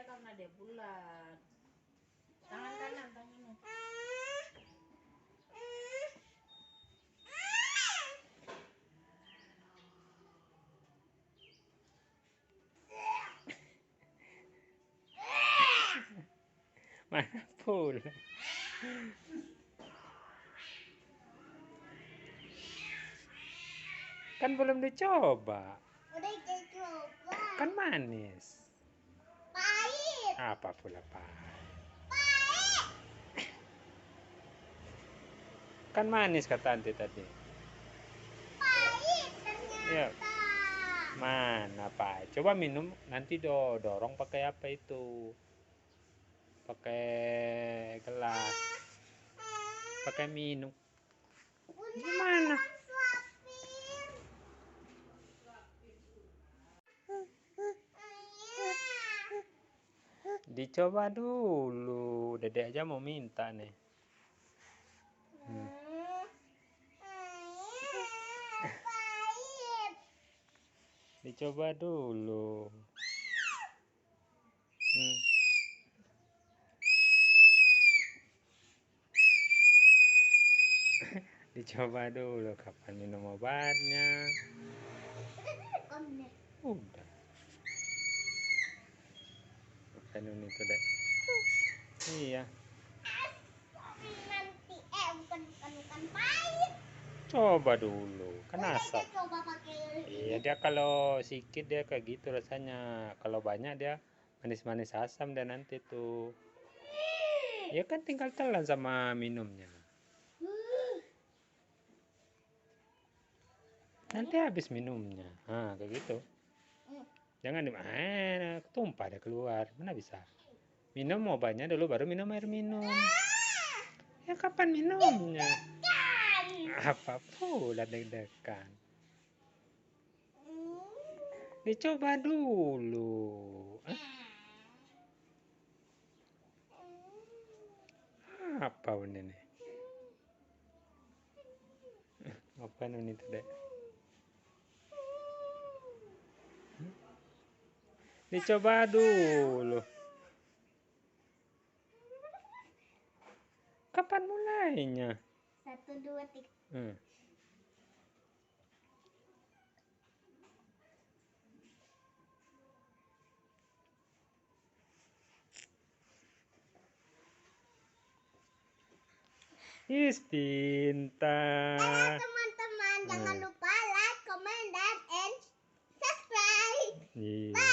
dia karena dia bulat. Tangan kanan, tangan kanan. Mana pula? Kan belum dicoba. Udah dicoba. Kan manis. Pahit. Apa pula pahit? Kan manis kata Anti tadi. Pahit ternyata. Ya. Mana pahit? Coba minum nanti dorong pakai apa itu? Pakai gelas. Pakai minum. Gimana? Dicoba dulu. Dedek aja mau minta nih. Pahit. Dicoba dulu. Dicoba dulu kapan minum obatnya. Udah. Bukan itu deh. Iya. Nanti bukan pahit. Coba dulu. Kan Udah asam. coba pakai Iya, dia kalau sedikit dia kayak gitu rasanya. Kalau banyak dia manis-manis asam dan nanti tuh. Ya kan tinggal telan sama minumnya. Nanti habis minumnya. Nah, kayak gitu. Jangan tumpah dia keluar. Mana bisa? Minum obatnya dulu baru minum air minum. Ya kapan minumnya? Apa pula deg-degan. Dicoba dulu. Apa ini nih? Apa ini tuh dek? Dicoba dulu. Kapan mulainya? 1, 2, 3. Pintar. Teman-teman, jangan lupa like, comment, dan subscribe. Iya.